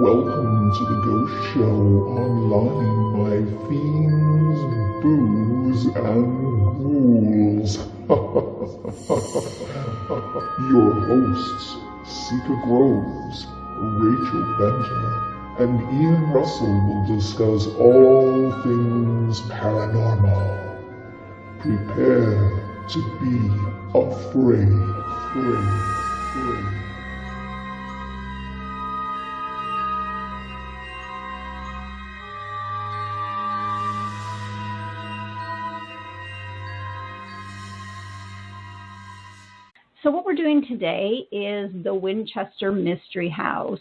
Welcome to the Ghost Show online, my fiends, booze, and ghouls. Your hosts, Seika Groves, Rachel Benter, and Ian Russell will discuss all things paranormal. Prepare to be afraid. So what we're doing today is the Winchester Mystery House.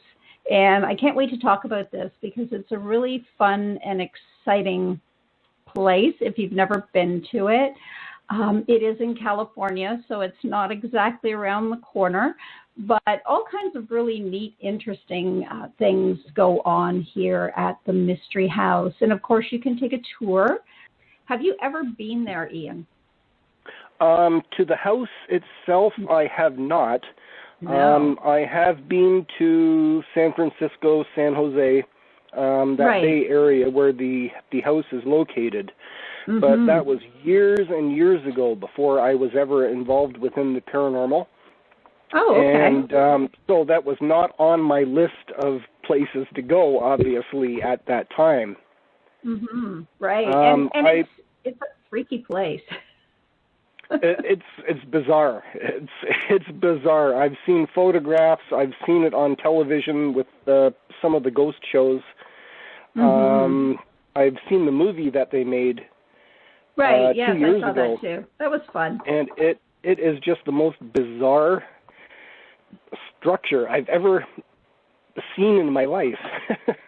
And I can't wait to talk about this because it's a really fun and exciting place if you've never been to it. It is in California, so it's not exactly around the corner, but all kinds of really neat, interesting things go on here at the Mystery House. And of course, you can take a tour. Have you ever been there, Ian? To the house itself, I have not. No. I have been to San Francisco, San Jose, that Bay Area where the house is located. Mm-hmm. But that was years and years ago before I was ever involved within the paranormal. Oh, okay. And so that was not on my list of places to go, obviously, at that time. Mm-hmm. Right. And it's a freaky place. It's bizarre. It's bizarre. I've seen photographs. I've seen it on television with some of the ghost shows. Mm-hmm. I've seen the movie that they made. Right. 2 years I saw ago. that too. That was fun. And it is just the most bizarre structure I've ever seen in my life.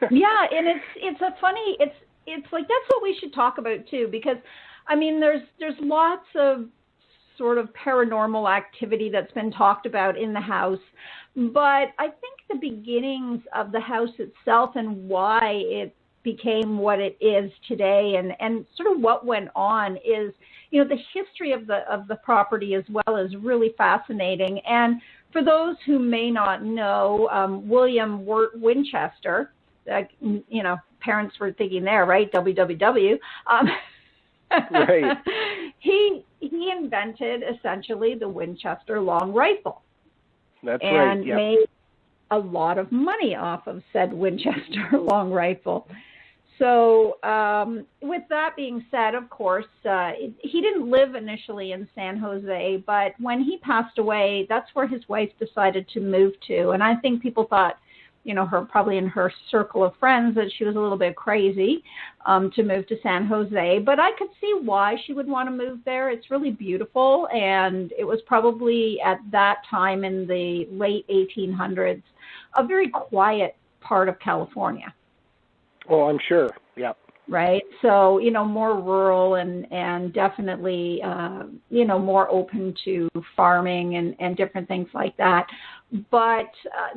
Yeah, and it's a funny. It's like that's what we should talk about too, because I mean there's lots of sort of paranormal activity that's been talked about in the house. But I think the beginnings of the house itself and why it became what it is today and sort of what went on is, you know, the history of the property as well is really fascinating. And for those who may not know, William Winchester, you know, parents were thinking there, right? WWW. Right. He invented essentially the Winchester long rifle. That's right. And made a lot of money off of said Winchester long rifle. So with that being said, of course, he didn't live initially in San Jose, but when he passed away, that's where his wife decided to move to. And I think people thought, you know, her probably in her circle of friends that she was a little bit crazy to move to San Jose. But I could see why she would want to move there. It's really beautiful. And it was probably at that time in the late 1800s, a very quiet part of California. Oh, I'm sure. Yeah. Right. So, you know, more rural and definitely, you know, more open to farming and different things like that. But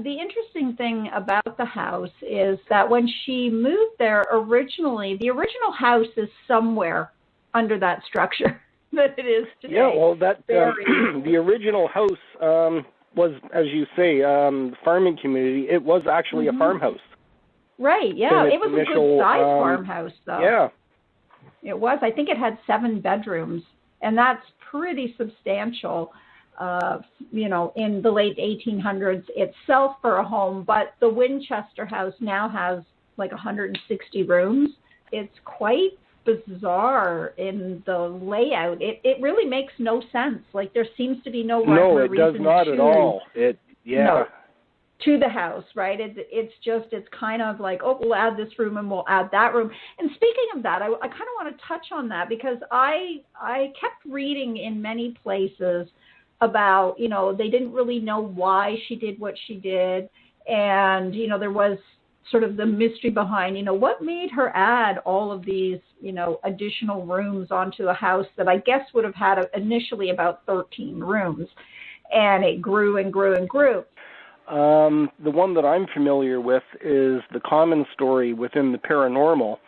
the interesting thing about the house is that when she moved there originally, the original house is somewhere under that structure that it is today. Yeah, well, that the original house was, as you say, farming community. It was actually a farmhouse. Right, yeah. It was a good-sized farmhouse, though. Yeah. It was. I think it had 7 bedrooms, and that's pretty substantial, you know, in the late 1800s itself for a home. But the Winchester house now has like 160 rooms. It's quite bizarre in the layout. It really makes no sense. Like, there seems to be no rhyme or reason. No, it does not at all. No. To the house, right? It's kind of like, oh, we'll add this room and we'll add that room. And speaking of that, I kind of want to touch on that because I kept reading in many places about, you know, they didn't really know why she did what she did. And, you know, there was sort of the mystery behind, you know, what made her add all of these, you know, additional rooms onto a house that I guess would have had initially about 13 rooms. And it grew and grew and grew. The one that I'm familiar with is the common story within the paranormal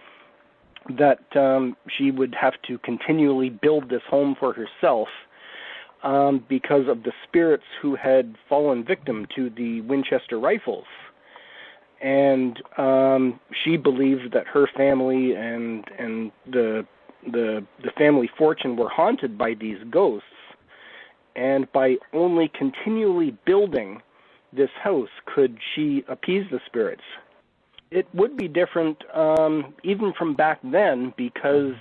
that she would have to continually build this home for herself because of the spirits who had fallen victim to the Winchester rifles. and she believed that her family and the family fortune were haunted by these ghosts, and by only continually building this house could she appease the spirits. It would be different even from back then, because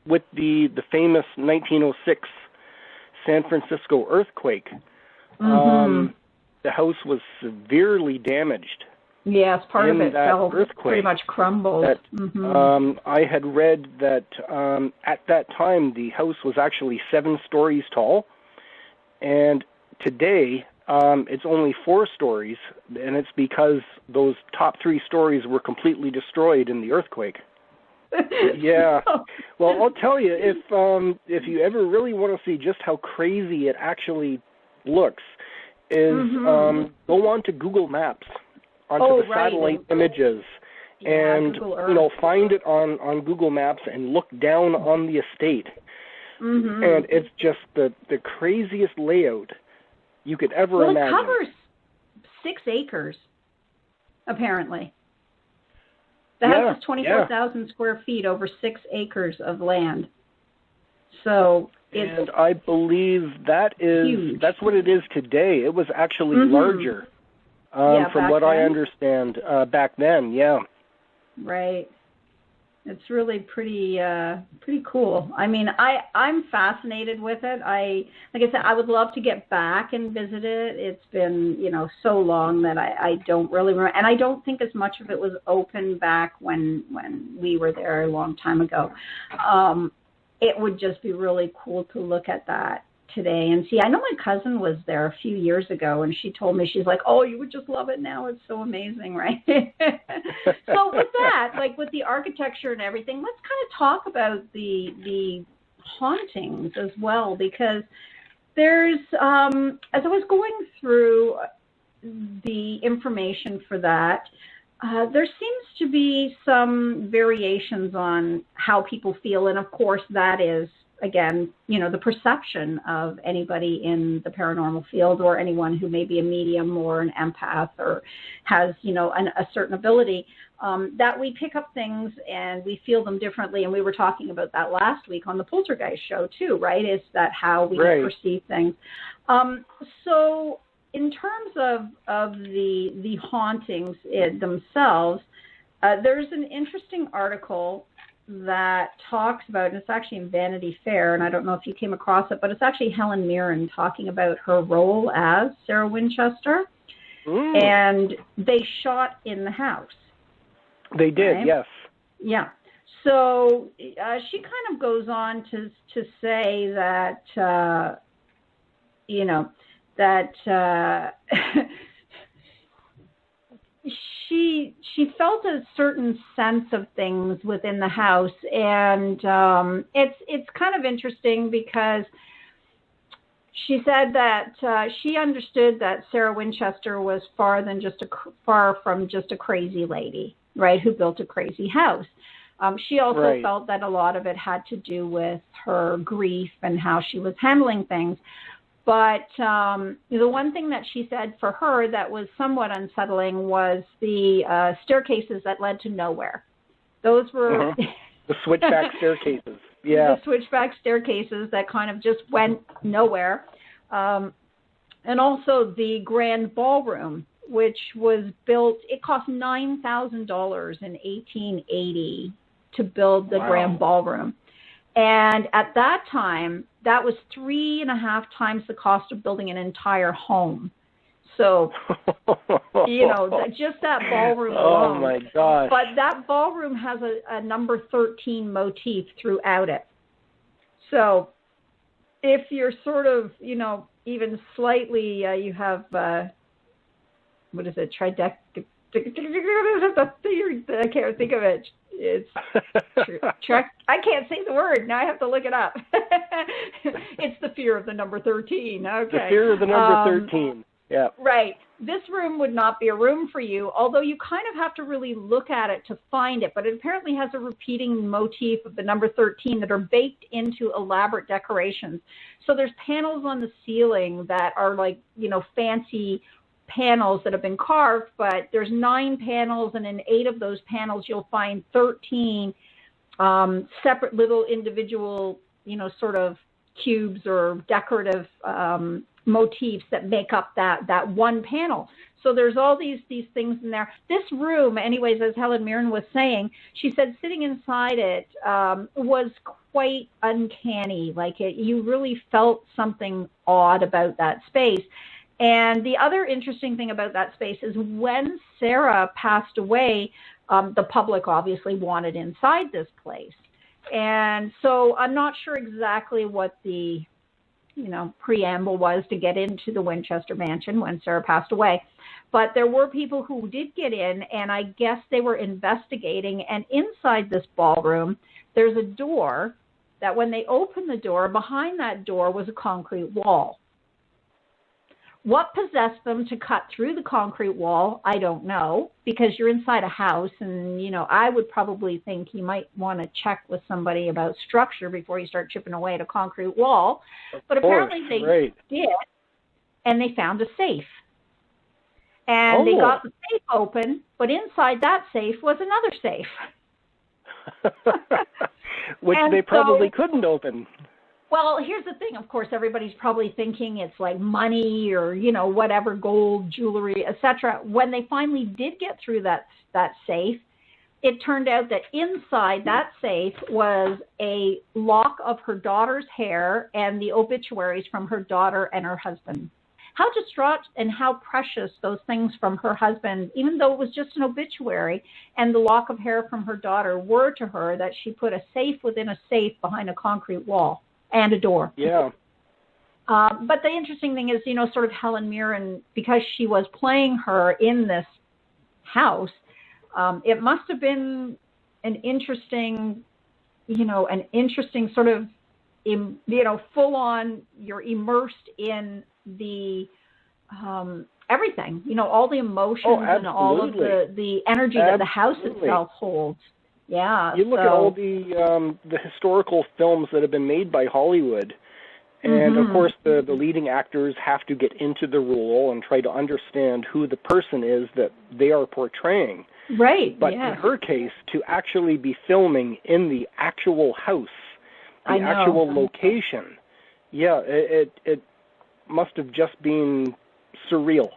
with the famous 1906 San Francisco earthquake, the house was severely damaged. Yes, part of it fell, pretty much crumbled. I had read that at that time the house was actually 7 stories tall, and today it's only 4 stories, and it's because those top 3 stories were completely destroyed in the earthquake. Yeah. Well, I'll tell you, if you ever really want to see just how crazy it actually looks, is go on to Google Maps, onto the satellite images, and find it on Google Maps and look down on the estate, and it's just the craziest layout you could ever imagine. It covers 6 acres, apparently. The house is 24,000 square feet over 6 acres of land. So and I believe that's what it is today. It was actually larger, from what I understand, back then. Yeah. Right. It's really pretty cool. I mean, I'm fascinated with it. Like I said, I would love to get back and visit it. It's been, so long that I don't really remember. And I don't think as much of it was open back when we were there a long time ago. It would just be really cool to look at that today and see. I know my cousin was there a few years ago, and she told me, she's like, oh, you would just love it now. It's so amazing, right? So with that, like with the architecture and everything, let's kind of talk about the hauntings as well, because there's, as I was going through the information for that, there seems to be some variations on how people feel, and of course that is, again, the perception of anybody in the paranormal field, or anyone who may be a medium or an empath or has, a certain ability, that we pick up things and we feel them differently. And we were talking about that last week on the Poltergeist show too, right? Is that how we perceive things? So in terms of the hauntings themselves, there's an interesting article that talks about, and it's actually in Vanity Fair, and I don't know if you came across it, but it's actually Helen Mirren talking about her role as Sarah Winchester, and they shot in the house. They did, yes. Yeah. So she kind of goes on to say that, she felt a certain sense of things within the house, and it's kind of interesting because she said that she understood that Sarah Winchester was far from just a crazy lady, right, who built a crazy house. She also felt that a lot of it had to do with her grief and how she was handling things. But the one thing that she said for her that was somewhat unsettling was the staircases that led to nowhere. Those were the switchback staircases. Yeah, the switchback staircases that kind of just went nowhere, and also the grand ballroom, which was built. It cost $9,000 in 1880 to build the grand ballroom. And at that time, that was 3.5 times the cost of building an entire home. So, just that ballroom alone. Oh, my gosh. But that ballroom has a number 13 motif throughout it. So, if you're sort of, even slightly, you have, what is it, I can't think of it. It's I can't say the word. Now I have to look it up. It's the fear of the number 13. Okay. The fear of the number 13. Yeah. Right. This room would not be a room for you, although you kind of have to really look at it to find it. But it apparently has a repeating motif of the number 13 that are baked into elaborate decorations. So there's panels on the ceiling that are like, fancy panels that have been carved, but there's 9 panels, and in 8 of those panels you'll find 13 separate little individual, sort of cubes or decorative motifs that make up that one panel. So there's all these things in there. This room, anyways, as Helen Mirren was saying, she said sitting inside it was quite uncanny. Like you really felt something odd about that space. And the other interesting thing about that space is when Sarah passed away, the public obviously wanted inside this place. And so I'm not sure exactly what the preamble was to get into the Winchester mansion when Sarah passed away. But there were people who did get in, and I guess they were investigating. And inside this ballroom, there's a door that when they opened the door, behind that door was a concrete wall. What possessed them to cut through the concrete wall, I don't know, because you're inside a house, and, I would probably think you might want to check with somebody about structure before you start chipping away at a concrete wall. But apparently they did, and they found a safe. And they got the safe open, but inside that safe was another safe. Which they probably couldn't open. Well, here's the thing. Of course, everybody's probably thinking it's like money or, whatever, gold, jewelry, etc. When they finally did get through that safe, it turned out that inside that safe was a lock of her daughter's hair and the obituaries from her daughter and her husband. How distraught and how precious those things from her husband, even though it was just an obituary, and the lock of hair from her daughter were to her that she put a safe within a safe behind a concrete wall. And a door. Yeah. But the interesting thing is, sort of Helen Mirren, because she was playing her in this house, it must have been an interesting sort of, full on, you're immersed in the everything, all the emotions and all of the energy that the house itself holds. Yeah. You look at all the historical films that have been made by Hollywood, and of course the leading actors have to get into the role and try to understand who the person is that they are portraying. Right. But in her case, to actually be filming in the actual house, the actual location, it must have just been surreal.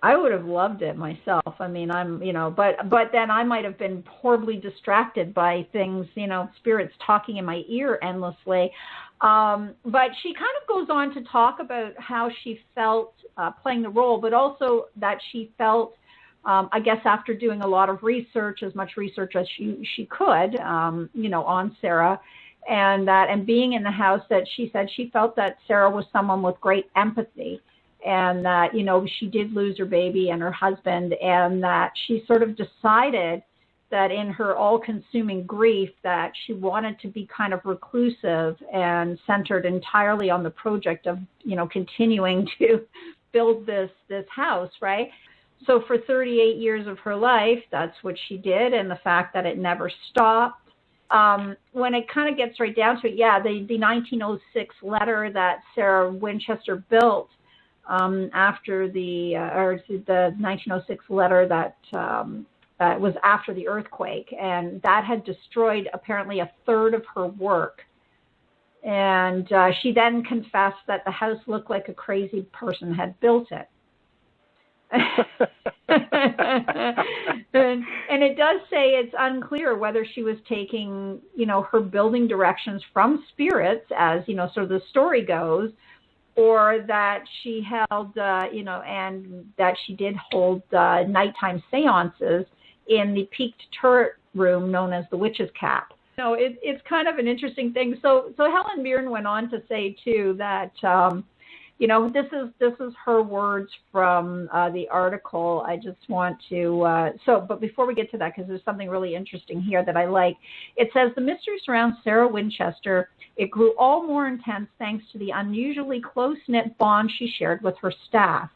I would have loved it myself. I mean, but then I might have been horribly distracted by things, spirits talking in my ear endlessly. But she kind of goes on to talk about how she felt playing the role, but also that she felt, I guess after doing a lot of research, as much research as she could, on Sarah, and being in the house, that she said she felt that Sarah was someone with great empathy. And that, she did lose her baby and her husband, and that she sort of decided that in her all-consuming grief that she wanted to be kind of reclusive and centered entirely on the project of, continuing to build this house, right? So for 38 years of her life, that's what she did, and the fact that it never stopped. When it kind of gets right down to it, the 1906 letter that Sarah Winchester built, after the 1906 letter that was after the earthquake, and that had destroyed apparently a third of her work. And she then confessed that the house looked like a crazy person had built it. And it does say it's unclear whether she was taking, her building directions from spirits, as, sort of the story goes, or that she held, and that she did hold nighttime seances in the peaked turret room known as the Witch's Cap. It's kind of an interesting thing. So Helen Mirren went on to say, too, that, this is her words from the article. I just want to, but before we get to that, because there's something really interesting here that I like, it says, the mystery surrounds Sarah Winchester. It grew all more intense thanks to the unusually close-knit bond she shared with her staff.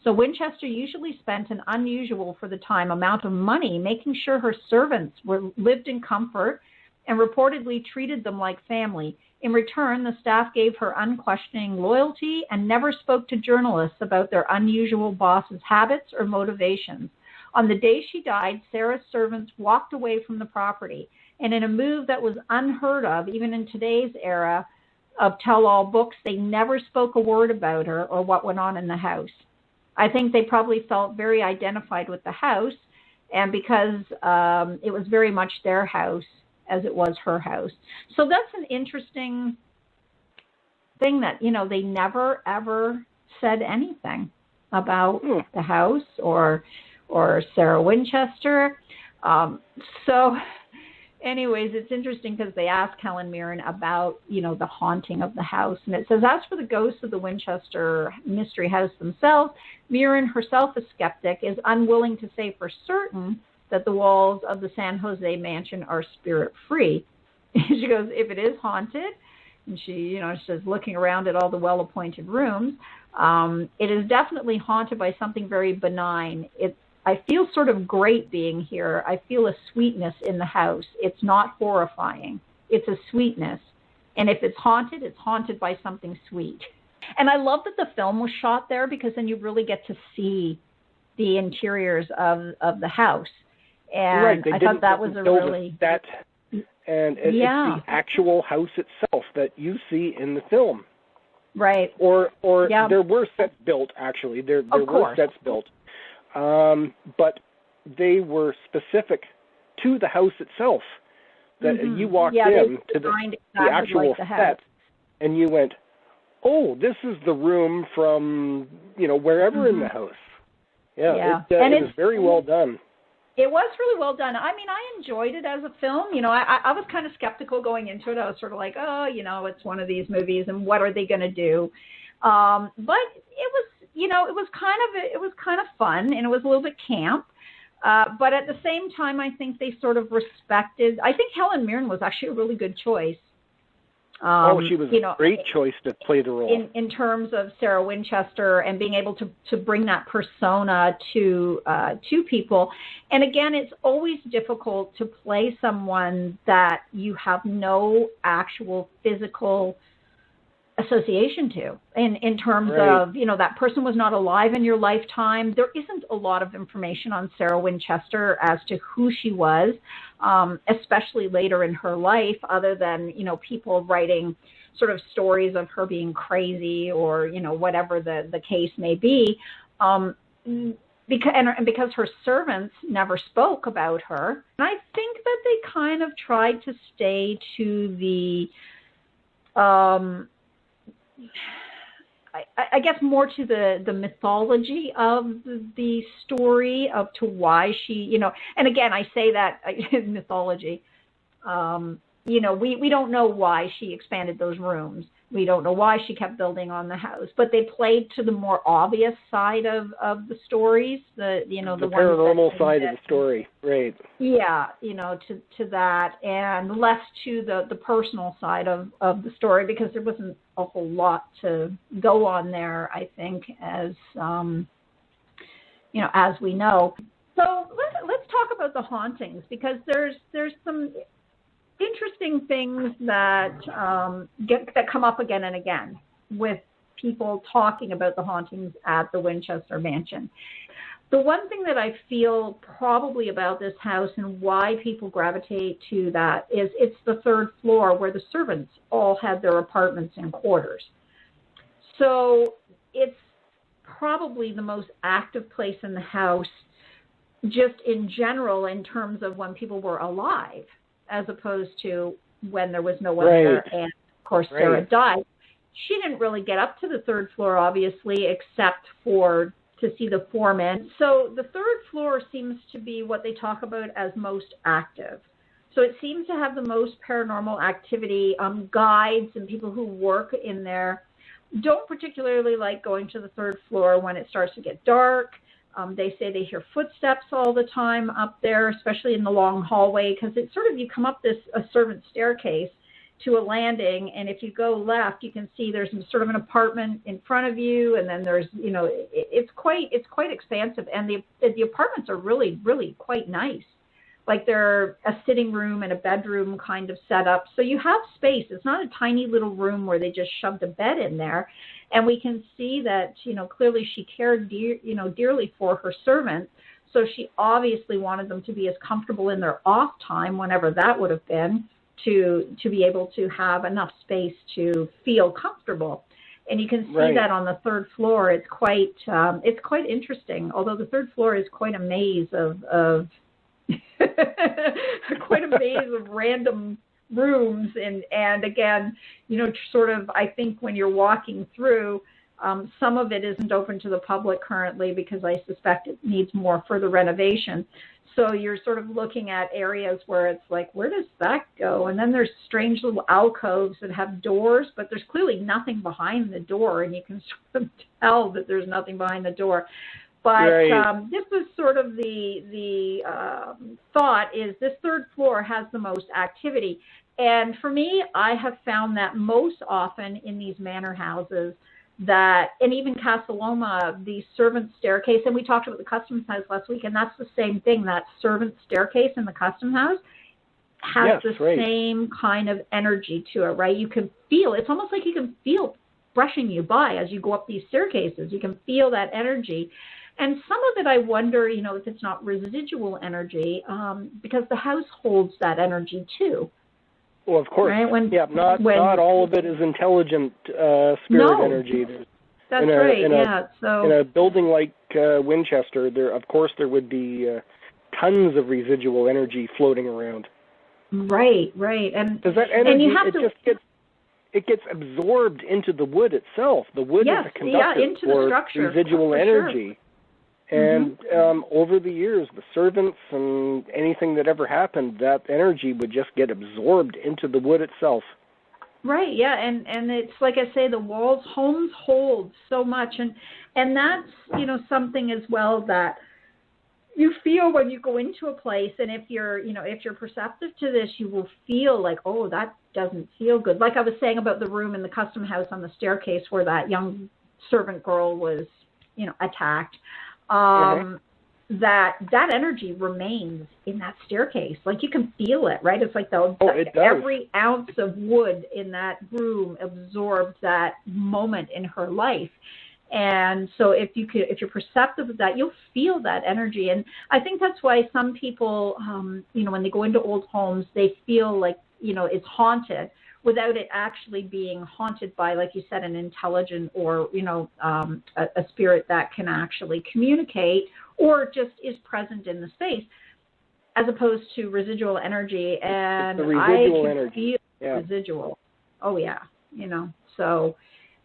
So Winchester usually spent an unusual for the time amount of money making sure her servants lived in comfort and reportedly treated them like family. In return, the staff gave her unquestioning loyalty and never spoke to journalists about their unusual boss's habits or motivations. On the day she died, Sarah's servants walked away from the property, and in a move that was unheard of, even in today's era of tell-all books, they never spoke a word about her or what went on in the house. I think they probably felt very identified with the house, and because it was very much their house as it was her house. So that's an interesting thing that, they never, ever said anything about the house or Sarah Winchester. So anyways, it's interesting because they asked Helen Mirren about, the haunting of the house. And it says, as for the ghosts of the Winchester mystery house themselves, Mirren, herself a skeptic, is unwilling to say for certain that the walls of the San Jose mansion are spirit-free. She goes, if it is haunted, and she says, looking around at all the well-appointed rooms, it is definitely haunted by something very benign. I feel sort of great being here. I feel a sweetness in the house. It's not horrifying. It's a sweetness. And if it's haunted by something sweet. And I love that the film was shot there because then you really get to see the interiors of the house. And right, I thought that was a really... And it's the actual house itself that you see in the film. Right. Or there were sets built, actually. There were sets built. But they were specific to the house itself. That you walked in to the actual set, and you went, oh, this is the room from, wherever in the house. Yeah. It was very well done. It was really well done. I mean, I enjoyed it as a film. I was kind of skeptical going into it. I was sort of like, it's one of these movies, and what are they going to do? But it was, it was kind of fun, and it was a little bit camp. But at the same time, I think they sort of respected. I think Helen Mirren was actually a really good choice. She was a great choice to play the role. In terms of Sarah Winchester and being able to bring that persona to people. And again, it's always difficult to play someone that you have no actual physical association to in terms of, that person was not alive in your lifetime. There isn't a lot of information on Sarah Winchester as to who she was, especially later in her life, other than, people writing sort of stories of her being crazy or, whatever the case may be. Because her servants never spoke about her. And I think that they kind of tried to stay to the, I guess more to the mythology of the story of to why she, and again, I say that mythology, we don't know why she expanded those rooms. We don't know why she kept building on the house, but they played to the more obvious side of the stories, the paranormal side of the story, right? Yeah, to that, and less to the personal side of the story, because there wasn't a whole lot to go on there, I think, as as we know. So let's talk about the hauntings, because there's some interesting things that that come up again and again with people talking about the hauntings at the Winchester Mansion. The one thing that I feel probably about this house and why people gravitate to that is it's the third floor where the servants all had their apartments and quarters. So it's probably the most active place in the house just in general in terms of when people were alive, as opposed to when there was no one there. And, of course, Sarah died. She didn't really get up to the third floor, obviously, except to see the foreman. So the third floor seems to be what they talk about as most active. So it seems to have the most paranormal activity. Guides and people who work in there don't particularly like going to the third floor when it starts to get dark. They say they hear footsteps all the time up there, especially in the long hallway, because it's sort of, you come up a servant staircase to a landing, and if you go left, you can see there's sort of an apartment in front of you, and then there's, it's quite expansive, and the apartments are really, really quite nice. like they're a sitting room and a bedroom kind of setup. So you have space. It's not a tiny little room where they just shoved a bed in there. And we can see that, clearly she cared dearly for her servants. So she obviously wanted them to be as comfortable in their off time, whenever that would have been, to be able to have enough space to feel comfortable. And you can see that on the third floor. It's quite interesting. Although the third floor is quite a maze of quite a maze of random rooms, and again, sort of, I think when you're walking through, some of it isn't open to the public currently because I suspect it needs more further renovation. So you're sort of looking at areas where it's like, where does that go? And then there's strange little alcoves that have doors, but there's clearly nothing behind the door, and you can sort of tell that there's nothing behind the door. But this is sort of the thought is this third floor has the most activity. And for me, I have found that most often in these manor houses that, and even Casa Loma, the servant staircase, and we talked about the Customs House last week, and that's the same thing, that servant staircase in the Customs House has the same kind of energy to it, right? You can feel, it's almost like you can feel brushing you by as you go up these staircases. You can feel that energy. And some of it, I wonder, if it's not residual energy, because the house holds that energy too. Well, of course. Right? Not all of it is intelligent spirit energy. That's right. So in a building like Winchester, there would be tons of residual energy floating around. Right. And that energy, and you have it gets absorbed into the wood itself. The wood is a conductor into for the structure, residual energy. Sure. And over the years, the servants and anything that ever happened, that energy would just get absorbed into the wood itself. Right, yeah, and it's like I say, homes hold so much, and that's, something as well that you feel when you go into a place, and if you're perceptive to this, you will feel like, oh, that doesn't feel good. Like I was saying about the room in the Custom House on the staircase where that young servant girl was, attacked. That energy remains in that staircase. Like you can feel it, right? It's like every ounce of wood in that room absorbs that moment in her life. And so if you're perceptive of that, you'll feel that energy. And I think that's why some people, when they go into old homes, they feel like, it's haunted, without it actually being haunted by, like you said, an intelligent or, a spirit that can actually communicate or just is present in the space, as opposed to residual energy. And I can feel residual. Oh, yeah. So,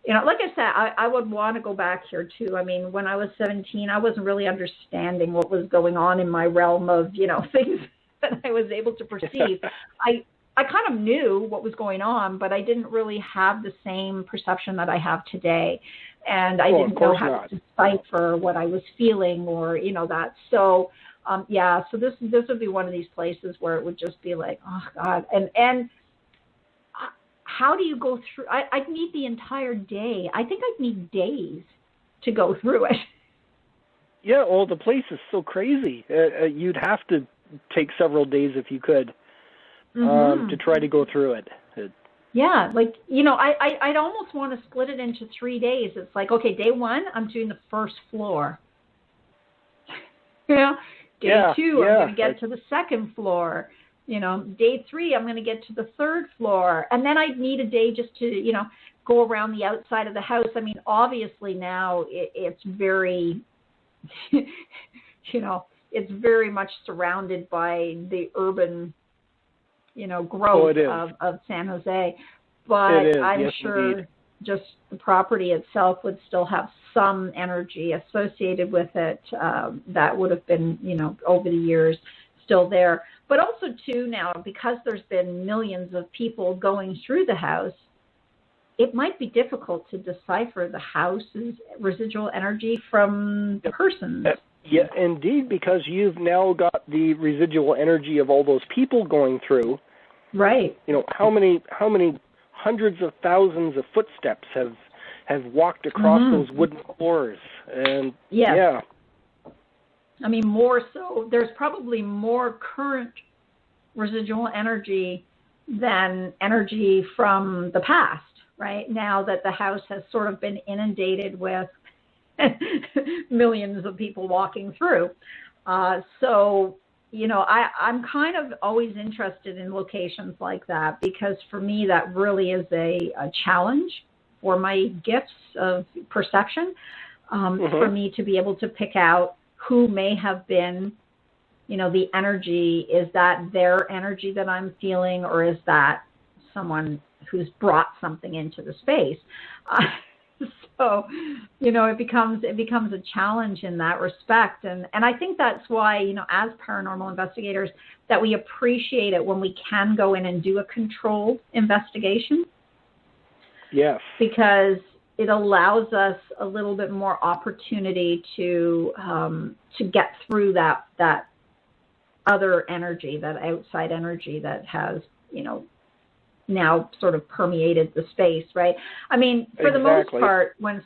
like I said, I would want to go back here, too. I mean, when I was 17, I wasn't really understanding what was going on in my realm of, things that I was able to perceive. I kind of knew what was going on, but I didn't really have the same perception that I have today. And I didn't know how to decipher what I was feeling or, that. So, so this would be one of these places where it would just be like, oh, God. And how do you go through? I'd need the entire day. I think I'd need days to go through it. Yeah, well, the place is so crazy. You'd have to take several days if you could. To try to go through it. Yeah, like, I'd almost want to split it into 3 days. It's like, okay, day one, I'm doing the first floor. Day two, I'm going to get to the second floor. Day three, I'm going to get to the third floor. And then I'd need a day just to, go around the outside of the house. I mean, obviously now it's very, it's very much surrounded by the urban growth of San Jose, but I'm sure indeed. Just the property itself would still have some energy associated with it that would have been, over the years still there. But also too now, because there's been millions of people going through the house, it might be difficult to decipher the house's residual energy from the person's. Yeah, indeed, because you've now got the residual energy of all those people going through. Right. How many hundreds of thousands of footsteps have walked across those wooden floors? And I mean, more so, there's probably more current residual energy than energy from the past, right? Now that the house has sort of been inundated with millions of people walking through. So, you know, I'm kind of always interested in locations like that, because for me, that really is a challenge for my gifts of perception, for me to be able to pick out who may have been, you know, the energy. Is that their energy that I'm feeling, or is that someone who's brought something into the space? So, you know, it becomes a challenge in that respect. And I think that's why, you know, as paranormal investigators, that we appreciate it when we can go in and do a controlled investigation. Yes. Because it allows us a little bit more opportunity to get through that other energy, that outside energy that has, you know, now sort of permeated the space, right? I mean, for the most part, when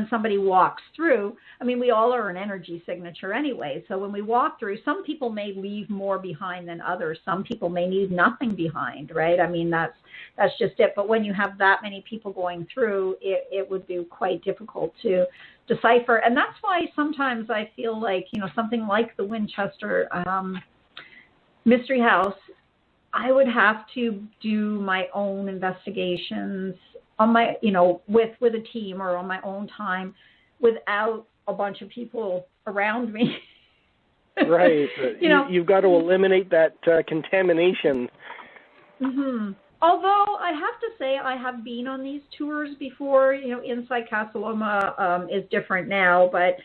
somebody walks through, I mean, we all are an energy signature anyway. So when we walk through, some people may leave more behind than others. Some people may leave nothing behind, right? I mean, that's just it. But when you have that many people going through, it would be quite difficult to decipher. And that's why sometimes I feel like, you know, something like the Winchester Mystery House, I would have to do my own investigations on my, you know, with a team or on my own time, without a bunch of people around me. Right. You know, you've got to eliminate that contamination. Mm-hmm. Although I have to say, I have been on these tours before. You know, inside Casa Loma is different now, but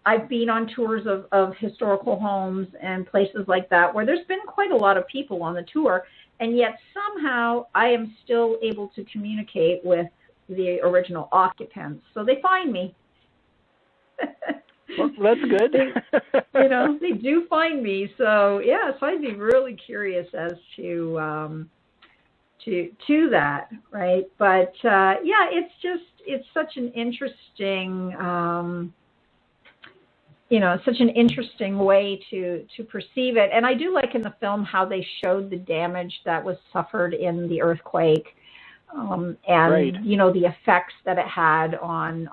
I've been on tours of historical homes and places like that, where there's been quite a lot of people on the tour, and yet somehow I am still able to communicate with the original occupants. So they find me. Well, that's good. You know, they do find me. So yeah, so I'd be really curious as to that, right? But yeah, it's such an interesting. You know, such an interesting way to perceive it. And I do like in the film how they showed the damage that was suffered in the earthquake, and, right, you know, the effects that it had on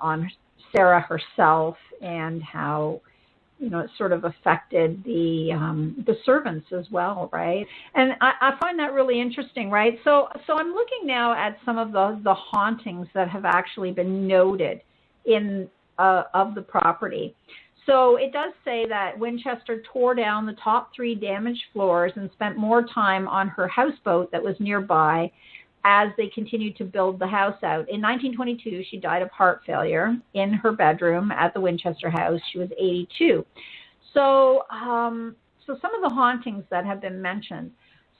Sarah herself, and how, you know, it sort of affected the servants as well, right? And I find that really interesting, right? So I'm looking now at some of the hauntings that have actually been noted in of the property. So it does say that Winchester tore down the top 3 damaged floors and spent more time on her houseboat that was nearby as they continued to build the house out. In 1922, she died of heart failure in her bedroom at the Winchester house. She was 82. So some of the hauntings that have been mentioned.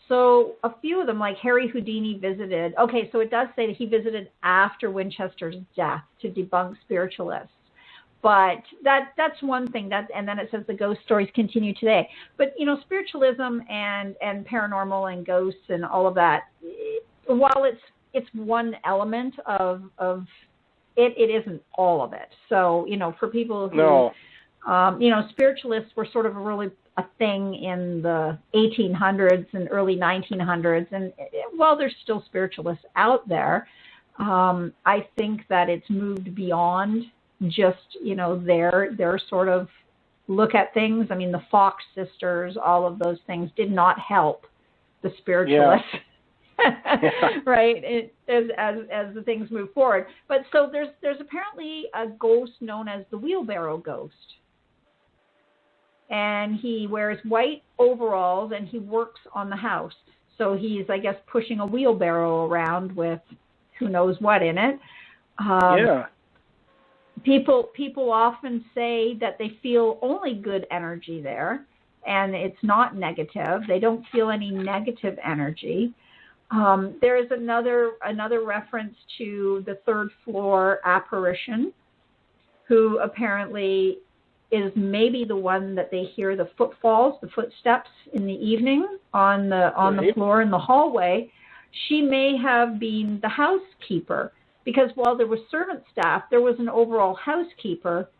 So a few of them, like Harry Houdini visited. Okay, so it does say that he visited after Winchester's death to debunk spiritualists. But that's one thing. And then it says the ghost stories continue today. But, you know, spiritualism and paranormal and ghosts and all of that, while it's one element of it, it isn't all of it. So, you know, for people who, you know, spiritualists were sort of really a thing in the 1800s and early 1900s. And while there's still spiritualists out there, I think that it's moved beyond just, you know, their sort of look at things. I mean, the Fox sisters, all of those things did not help the spiritualists, right? As the things move forward. But so there's apparently a ghost known as the wheelbarrow ghost, and he wears white overalls and he works on the house. So he's, I guess, pushing a wheelbarrow around with who knows what in it. People often say that they feel only good energy there, and it's not negative. They don't feel any negative energy. There is another reference to the 3rd floor apparition, who apparently is maybe the one that they hear the footfalls, the footsteps in the evening on the floor in the hallway. She may have been the housekeeper, because while there was servant staff, there was an overall housekeeper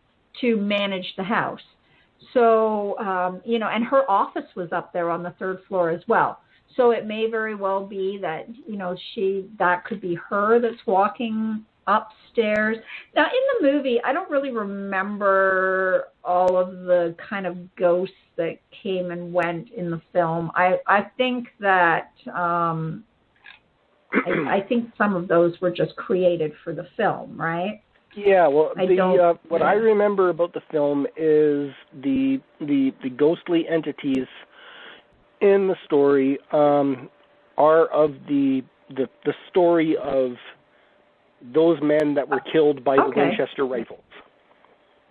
to manage the house. So, and her office was up there on the third floor as well. So it may very well be that, that could be her that's walking upstairs. Now, in the movie, I don't really remember all of the kind of ghosts that came and went in the film. I think that I think some of those were just created for the film, right? Yeah, well, what I remember about the film is the ghostly entities in the story are of the story of those men that were killed by the Winchester rifles.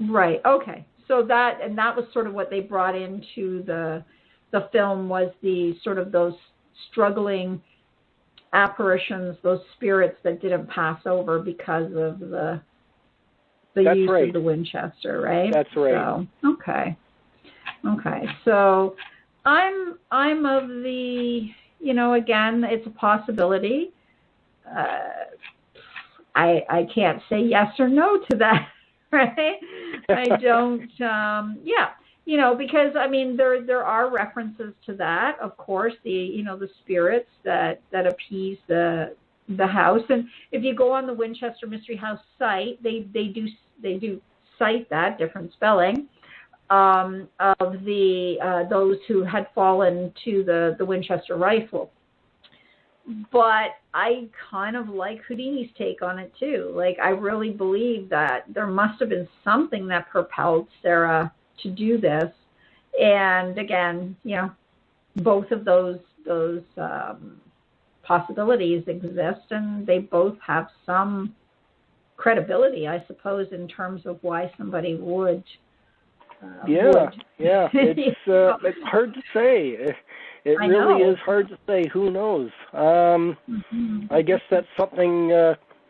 Right. Okay. So that was sort of what they brought into the film, was the sort of those struggling apparitions, those spirits that didn't pass over because of the use of the Winchester, right? That's right. So, okay. So I'm of the, again, it's a possibility. I can't say yes or no to that, right? I don't, because, I mean, there are references to that, of course, the spirits that appease the house. And if you go on the Winchester Mystery House site, they do cite that, different spelling, of those who had fallen to the Winchester rifle. But I kind of like Houdini's take on it too. Like, I really believe that there must have been something that propelled Sarah to do this. And again, both of those possibilities exist, and they both have some credibility, I suppose, in terms of why somebody would. It's hard to say. It really is hard to say. Who knows? I guess that's something,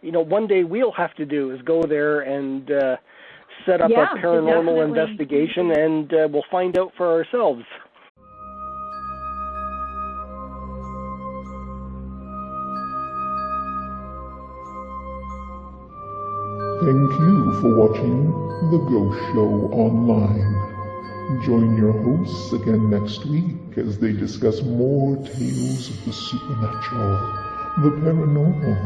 one day we'll have to do, is go there and set up a paranormal investigation, and we'll find out for ourselves. Thank you for watching The Ghost Show Online. Join your hosts again next week as they discuss more tales of the supernatural, the paranormal,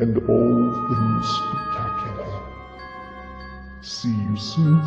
and all things spectacular. See you soon.